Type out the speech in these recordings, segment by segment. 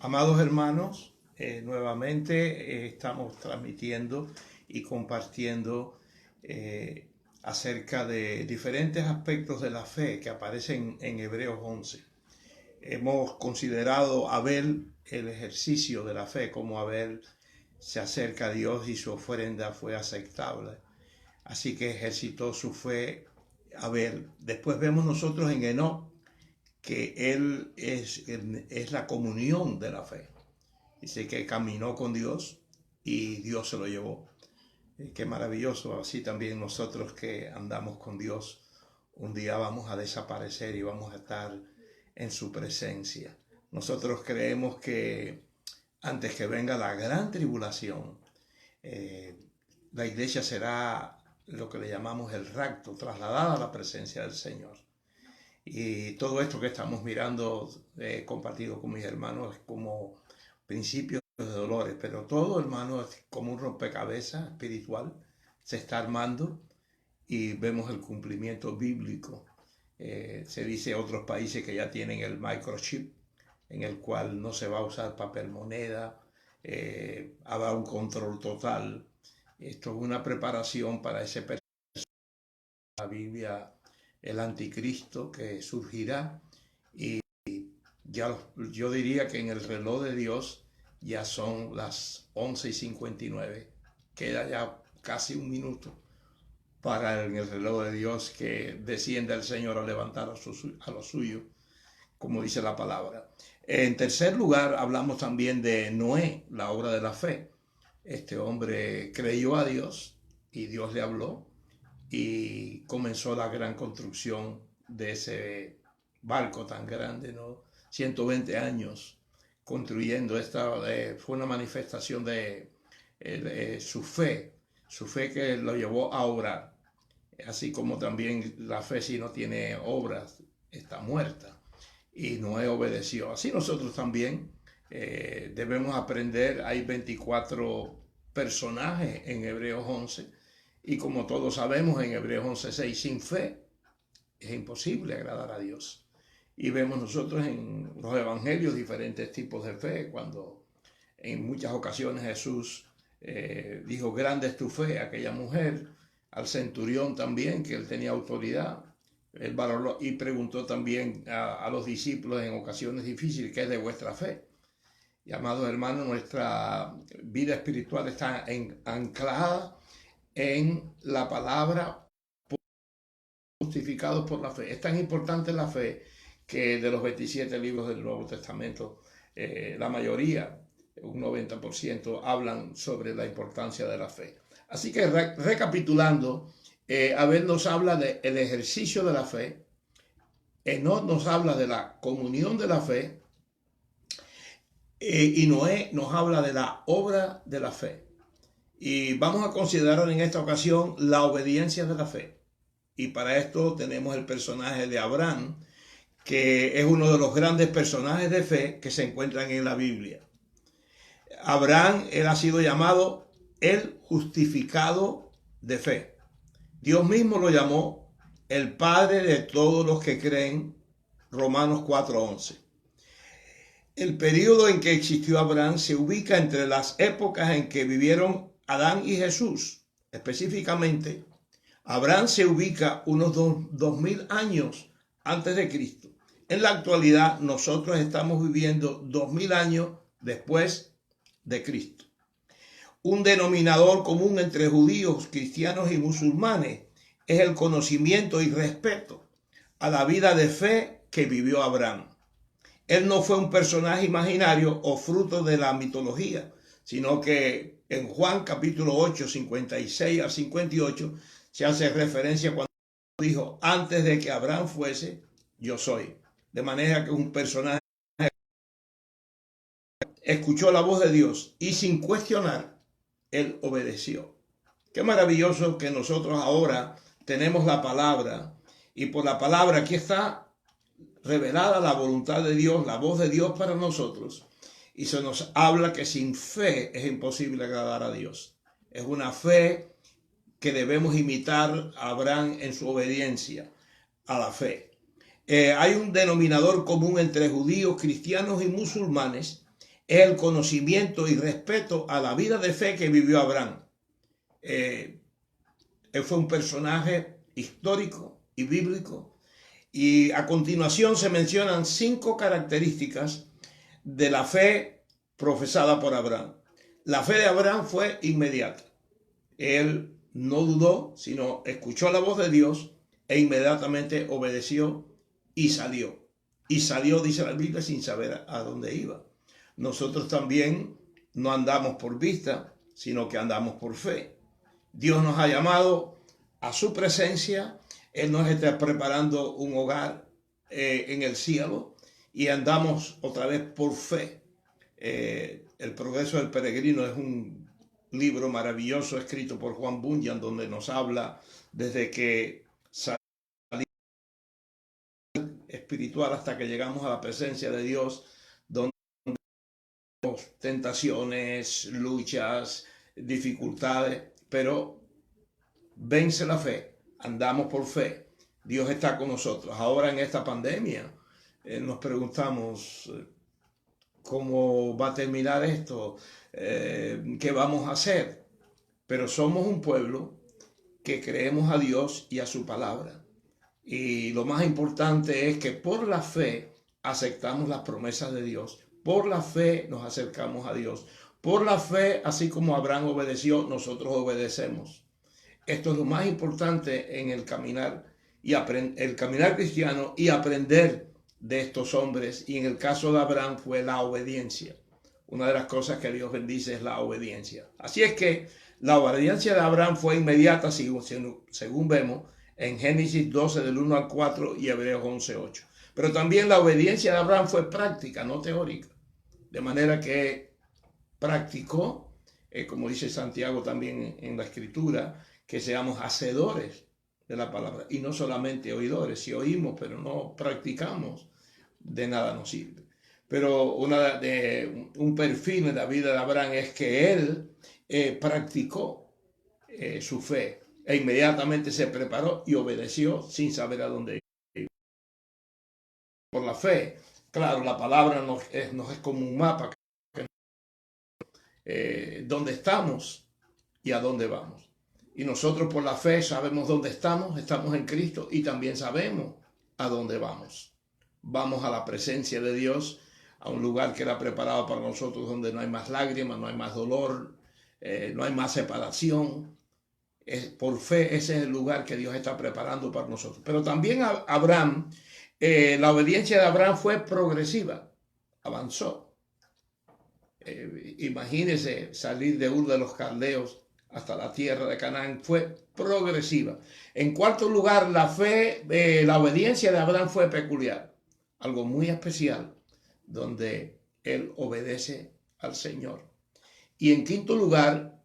Amados hermanos, nuevamente estamos transmitiendo y compartiendo acerca de diferentes aspectos de la fe que aparecen en Hebreos 11. Hemos considerado Abel el ejercicio de la fe, como Abel se acerca a Dios y su ofrenda fue aceptable. Así que ejercitó su fe Abel. Después vemos nosotros en Enoc que él es la comunión de la fe. Dice que caminó con Dios y Dios se lo llevó. Qué maravilloso. Así también nosotros que andamos con Dios, un día vamos a desaparecer y vamos a estar en su presencia. Nosotros creemos que antes que venga la gran tribulación, la iglesia será lo que le llamamos el rapto, trasladada a la presencia del Señor. Y todo esto que estamos mirando, compartido con mis hermanos, es como principios de dolores, pero todo, hermano, es como un rompecabezas espiritual, se está armando y vemos el cumplimiento bíblico. Se dice en otros países que ya tienen el microchip, en el cual no se va a usar papel moneda, habrá un control total. Esto es una preparación para ese personaje. La Biblia, el anticristo que surgirá, y ya yo diría que en el reloj de Dios ya son las 11:59, queda ya casi un minuto para en el reloj de Dios que descienda el Señor a levantar a los suyos, como dice la palabra. En tercer lugar, hablamos también de Noé, la obra de la fe. Este hombre creyó a Dios y Dios le habló y comenzó la gran construcción de ese barco tan grande, ¿no? 120 años construyendo. Esta fue una manifestación de su fe que lo llevó a orar, así como también la fe, si no tiene obras, está muerta, y Noé obedeció. Así nosotros también debemos aprender. Hay 24 personajes en Hebreos 11, y como todos sabemos, en Hebreos 11:6, sin fe es imposible agradar a Dios. Y vemos nosotros en los evangelios diferentes tipos de fe, cuando en muchas ocasiones Jesús dijo, grande es tu fe, a aquella mujer, al centurión también, que él tenía autoridad, él valoró y preguntó también a los discípulos en ocasiones difíciles, ¿qué es de vuestra fe? Y amados hermanos, nuestra vida espiritual está anclada en la palabra, justificados por la fe. Es tan importante la fe que de los 27 libros del Nuevo Testamento, la mayoría, un 90%, hablan sobre la importancia de la fe. Así que recapitulando, Abel nos habla del ejercicio de la fe, Enoc nos habla de la comunión de la fe, y Noé nos habla de la obra de la fe. Y vamos a considerar en esta ocasión la obediencia de la fe. Y para esto tenemos el personaje de Abraham, que es uno de los grandes personajes de fe que se encuentran en la Biblia. Abraham, él ha sido llamado el justificado de fe. Dios mismo lo llamó el padre de todos los que creen, Romanos 4:11. El periodo en que existió Abraham se ubica entre las épocas en que vivieron Adán y Jesús. Específicamente, Abraham se ubica unos 2000 años antes de Cristo. En la actualidad, nosotros estamos viviendo 2000 años después de Cristo. Un denominador común entre judíos, cristianos y musulmanes es el conocimiento y respeto a la vida de fe que vivió Abraham. Él no fue un personaje imaginario o fruto de la mitología, sino que en Juan capítulo 8, 56 al 58, se hace referencia cuando dijo, antes de que Abraham fuese, yo soy. De manera que un personaje escuchó la voz de Dios y sin cuestionar, él obedeció. Qué maravilloso que nosotros ahora tenemos la palabra, y por la palabra aquí está revelada la voluntad de Dios, la voz de Dios para nosotros, y se nos habla que sin fe es imposible agradar a Dios. Es una fe que debemos imitar a Abraham en su obediencia a la fe. Hay un denominador común entre judíos, cristianos y musulmanes es el conocimiento y respeto a la vida de fe que vivió Abraham. Él fue un personaje histórico y bíblico, y a continuación se mencionan 5 características de la fe profesada por Abraham. La fe de Abraham fue inmediata. Él no dudó, sino escuchó la voz de Dios e inmediatamente obedeció y salió. Y salió, dice la Biblia, sin saber a dónde iba. Nosotros también no andamos por vista, sino que andamos por fe. Dios nos ha llamado a su presencia. Él nos está preparando un hogar en el cielo, y andamos otra vez por fe. El progreso del peregrino es un libro maravilloso escrito por Juan Bunyan, donde nos habla desde que salimos espiritual hasta que llegamos a la presencia de Dios, donde tenemos tentaciones, luchas, dificultades, pero vence la fe, andamos por fe. Dios está con nosotros. Ahora en esta pandemia nos preguntamos cómo va a terminar esto, qué vamos a hacer. Pero somos un pueblo que creemos a Dios y a su palabra. Y lo más importante es que por la fe aceptamos las promesas de Dios. Por la fe nos acercamos a Dios. Por la fe, así como Abraham obedeció, nosotros obedecemos. Esto es lo más importante en el caminar el caminar cristiano, y aprender de estos hombres. Y en el caso de Abraham fue la obediencia. Una de las cosas que Dios bendice es la obediencia. Así es que la obediencia de Abraham fue inmediata, según vemos en Génesis 12 del 1 al 4 y Hebreos 11:8. Pero también la obediencia de Abraham fue práctica, no teórica. De manera que practicó, como dice Santiago también en la Escritura, que seamos hacedores de la palabra y no solamente oidores. Si oímos pero no practicamos, de nada nos sirve. Pero un perfil en la vida de Abraham es que él practicó su fe e inmediatamente se preparó y obedeció sin saber a dónde ir. Por la fe, claro, la palabra nos es como un mapa, dónde estamos y a dónde vamos. Y nosotros por la fe sabemos dónde estamos en Cristo, y también sabemos a dónde vamos. Vamos a la presencia de Dios, a un lugar que era preparado para nosotros, donde no hay más lágrimas, no hay más dolor, no hay más separación. Por fe, ese es el lugar que Dios está preparando para nosotros. Pero también Abraham, la obediencia de Abraham fue progresiva, avanzó. Imagínense salir de Ur de los Caldeos hasta la tierra de Canaán, fue progresiva. En cuarto lugar, la obediencia de Abraham fue peculiar, algo muy especial, donde él obedece al Señor. Y en quinto lugar,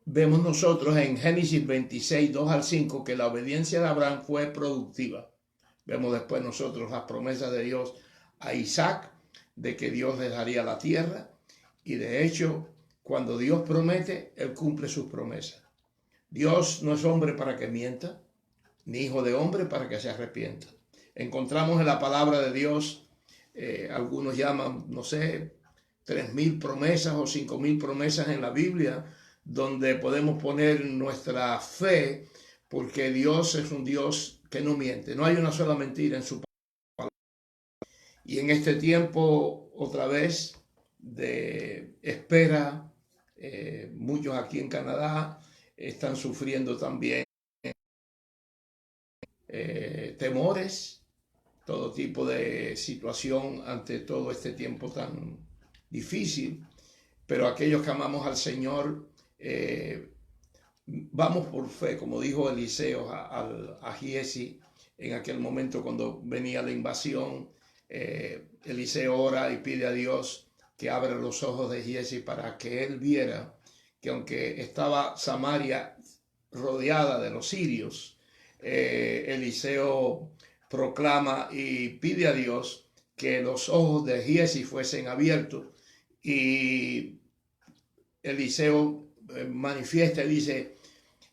vemos nosotros en Génesis 26, 2 al 5, que la obediencia de Abraham fue productiva. Vemos después nosotros las promesas de Dios a Isaac, de que Dios les daría la tierra, y de hecho, cuando Dios promete, Él cumple sus promesas. Dios no es hombre para que mienta, ni hijo de hombre para que se arrepienta. Encontramos en la palabra de Dios, algunos llaman, no sé, 3,000 promesas o 5,000 promesas en la Biblia, donde podemos poner nuestra fe, porque Dios es un Dios que no miente. No hay una sola mentira en su palabra. Y en este tiempo, otra vez, de espera, muchos aquí en Canadá están sufriendo también temores, todo tipo de situación ante todo este tiempo tan difícil. Pero aquellos que amamos al Señor, vamos por fe, como dijo Eliseo a Giesi en aquel momento cuando venía la invasión. Eliseo ora y pide a Dios que abra los ojos de Giesi para que él viera que aunque estaba Samaria rodeada de los sirios, Eliseo proclama y pide a Dios que los ojos de Giesi fuesen abiertos, y Eliseo manifiesta y dice: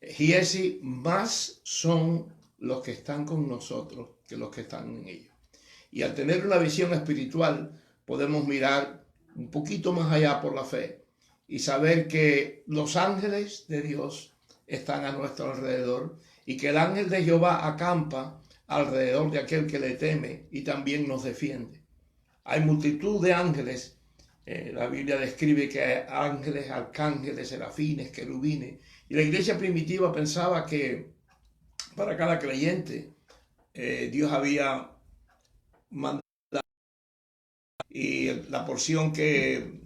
Giesi, más son los que están con nosotros que los que están en ellos. Y al tener una visión espiritual podemos mirar un poquito más allá por la fe y saber que los ángeles de Dios están a nuestro alrededor y que el ángel de Jehová acampa alrededor de aquel que le teme y también nos defiende. Hay multitud de ángeles. La Biblia describe que hay ángeles, arcángeles, serafines, querubines. Y la iglesia primitiva pensaba que para cada creyente Dios había mandado, y la porción que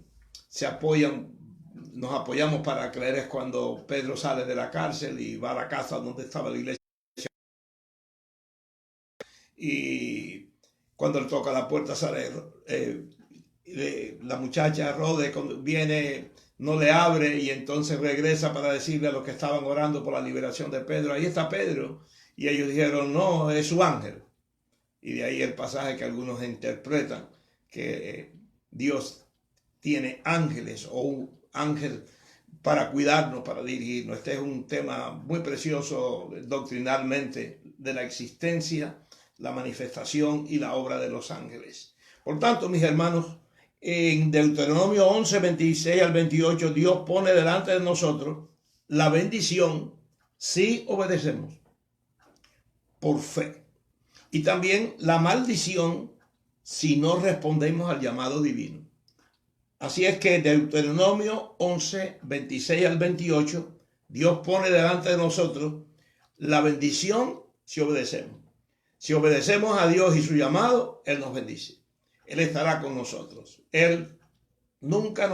nos apoyamos para creer es cuando Pedro sale de la cárcel y va a la casa donde estaba la iglesia. Y cuando le toca la puerta sale la muchacha Rode, cuando viene, no le abre y entonces regresa para decirle a los que estaban orando por la liberación de Pedro, ahí está Pedro. Y ellos dijeron, no, es su ángel. Y de ahí el pasaje que algunos interpretan, que Dios tiene ángeles o un ángel para cuidarnos, para dirigirnos. Este es un tema muy precioso doctrinalmente de la existencia, la manifestación y la obra de los ángeles. Por tanto, mis hermanos, en Deuteronomio 11, 26 al 28, Dios pone delante de nosotros la bendición si obedecemos por fe. Y también la maldición si no respondemos al llamado divino. Así es que Deuteronomio 11, 26 al 28, Dios pone delante de nosotros la bendición si obedecemos. Si obedecemos a Dios y su llamado, Él nos bendice. Él estará con nosotros. Él nunca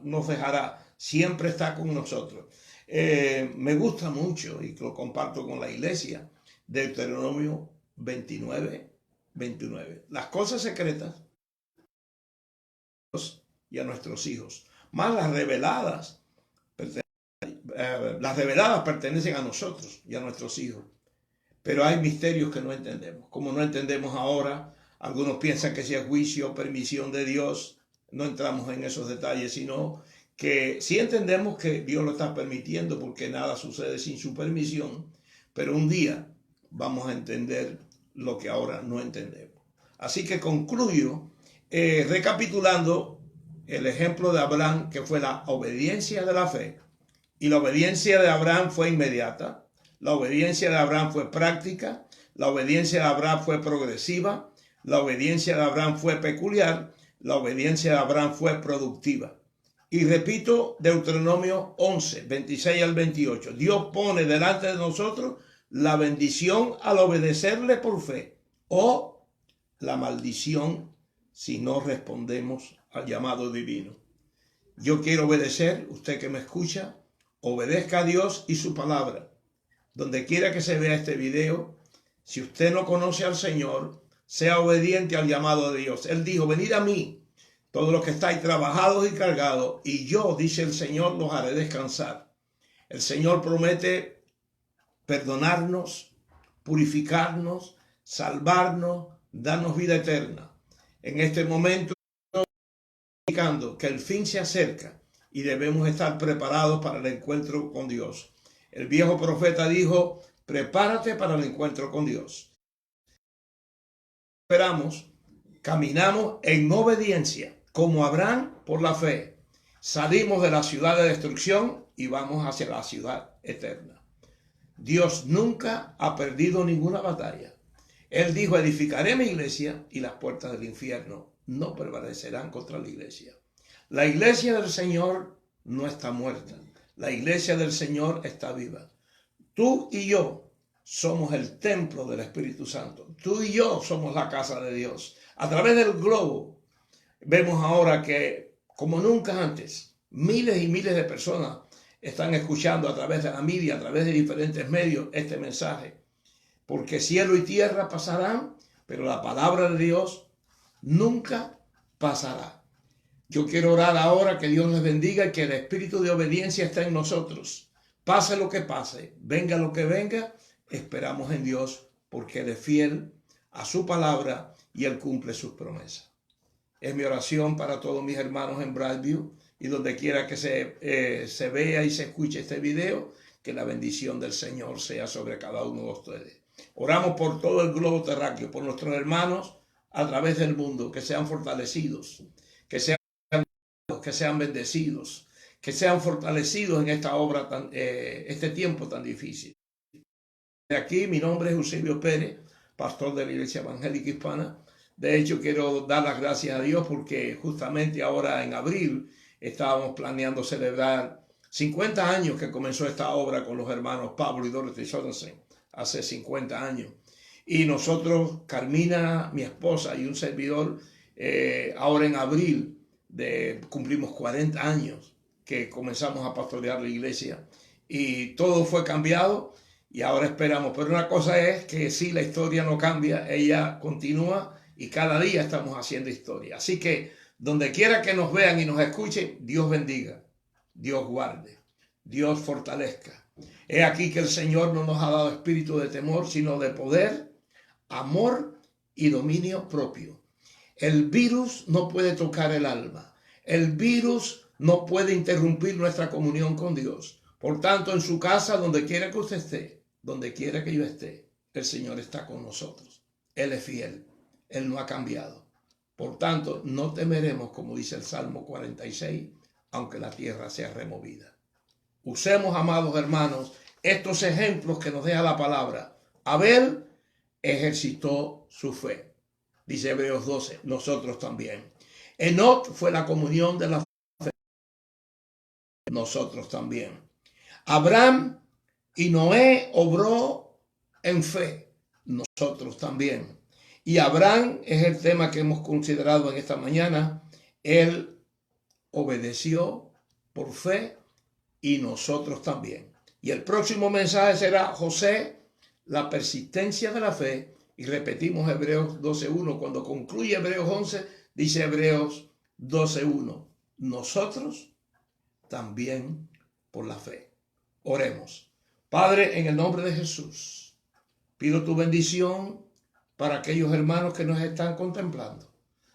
nos dejará, siempre está con nosotros. Me gusta mucho y lo comparto con la iglesia, Deuteronomio 29, 29. Las cosas secretas y a nuestros hijos, más las reveladas pertenecen a nosotros y a nuestros hijos. Pero hay misterios que no entendemos. Como no entendemos ahora, algunos piensan que si es juicio o permisión de Dios, no entramos en esos detalles, sino que sí entendemos que Dios lo está permitiendo porque nada sucede sin su permisión, pero un día vamos a entender lo que ahora no entendemos. Así que concluyo recapitulando el ejemplo de Abraham, que fue la obediencia de la fe. Y la obediencia de Abraham fue inmediata, la obediencia de Abraham fue práctica, la obediencia de Abraham fue progresiva, la obediencia de Abraham fue peculiar, la obediencia de Abraham fue productiva. Y repito, Deuteronomio 11, 26 al 28. Dios pone delante de nosotros la bendición al obedecerle por fe o la maldición si no respondemos al llamado divino. Yo quiero obedecer, usted que me escucha, obedezca a Dios y su palabra. Donde quiera que se vea este video, si usted no conoce al Señor, sea obediente al llamado de Dios. Él dijo, venid a mí, todos los que estáis trabajados y cargados, y yo, dice el Señor, los haré descansar. El Señor promete perdonarnos, purificarnos, salvarnos, darnos vida eterna. En este momento, indicando que el fin se acerca y debemos estar preparados para el encuentro con Dios. El viejo profeta dijo, prepárate para el encuentro con Dios. Esperamos, caminamos en obediencia, como Abraham por la fe. Salimos de la ciudad de destrucción y vamos hacia la ciudad eterna. Dios nunca ha perdido ninguna batalla. Él dijo, edificaré mi iglesia y las puertas del infierno no prevalecerán contra la iglesia. La iglesia del Señor no está muerta. La iglesia del Señor está viva. Tú y yo somos el templo del Espíritu Santo. Tú y yo somos la casa de Dios. A través del globo vemos ahora que, como nunca antes, miles y miles de personas están escuchando a través de la media, a través de diferentes medios, este mensaje. Porque cielo y tierra pasarán, pero la palabra de Dios nunca pasará. Yo quiero orar ahora que Dios les bendiga y que el espíritu de obediencia esté en nosotros. Pase lo que pase, venga lo que venga, esperamos en Dios porque Él es fiel a su palabra y Él cumple sus promesas. Es mi oración para todos mis hermanos en Brightview y donde quiera que se vea y se escuche este video, que la bendición del Señor sea sobre cada uno de ustedes. Oramos por todo el globo terráqueo, por nuestros hermanos a través del mundo, que sean fortalecidos, que sean que sean bendecidos, que sean fortalecidos en esta obra, este tiempo tan difícil. De aquí, mi nombre es Eusebio Pérez, pastor de la Iglesia Evangélica Hispana. De hecho, quiero dar las gracias a Dios porque justamente ahora en abril estábamos planeando celebrar 50 años que comenzó esta obra con los hermanos Pablo y Dorothy Sorensen, hace 50 años. Y nosotros, Carmina, mi esposa y un servidor, ahora en abril cumplimos 40 años que comenzamos a pastorear la iglesia y todo fue cambiado y ahora esperamos. Pero una cosa es que sí, la historia no cambia, ella continúa y cada día estamos haciendo historia. Así que donde quiera que nos vean y nos escuchen, Dios bendiga, Dios guarde, Dios fortalezca. He aquí que el Señor no nos ha dado espíritu de temor, sino de poder, amor y dominio propio. El virus no puede tocar el alma. El virus no puede interrumpir nuestra comunión con Dios. Por tanto, en su casa, donde quiera que usted esté, donde quiera que yo esté, el Señor está con nosotros. Él es fiel. Él no ha cambiado. Por tanto, no temeremos, como dice el Salmo 46, aunque la tierra sea removida. Usemos, amados hermanos, estos ejemplos que nos deja la palabra. Abel ejercitó su fe. Dice Hebreos 12, nosotros también. Enoc fue la comunión de la fe. Nosotros también. Abraham y Noé obró en fe. Nosotros también. Y Abraham es el tema que hemos considerado en esta mañana. Él obedeció por fe y nosotros también. Y el próximo mensaje será José, la persistencia de la fe. Y repetimos Hebreos 12.1. Cuando concluye Hebreos 11, dice Hebreos 12.1. Nosotros también por la fe. Oremos. Padre, en el nombre de Jesús, pido tu bendición para aquellos hermanos que nos están contemplando.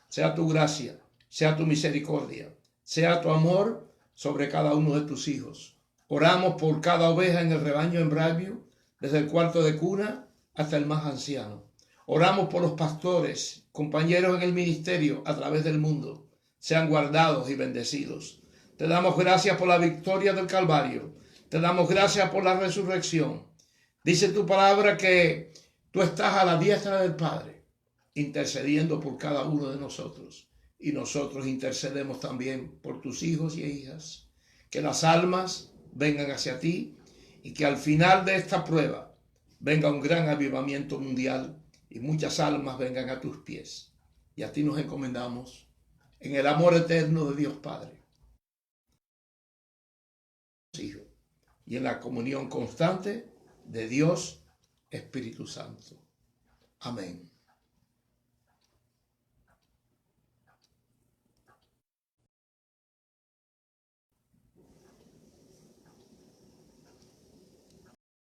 Sea tu gracia, sea tu misericordia, sea tu amor sobre cada uno de tus hijos. Oramos por cada oveja en el rebaño en Bravio, desde el cuarto de cuna hasta el más anciano. Oramos por los pastores, compañeros en el ministerio a través del mundo. Sean guardados y bendecidos. Te damos gracias por la victoria del Calvario. Te damos gracias por la resurrección. Dice tu palabra que tú estás a la diestra del Padre, intercediendo por cada uno de nosotros. Y nosotros intercedemos también por tus hijos y hijas. Que las almas vengan hacia ti y que al final de esta prueba venga un gran avivamiento mundial y muchas almas vengan a tus pies. Y a ti nos encomendamos en el amor eterno de Dios Padre, Hijo, y en la comunión constante de Dios Espíritu Santo. Amén.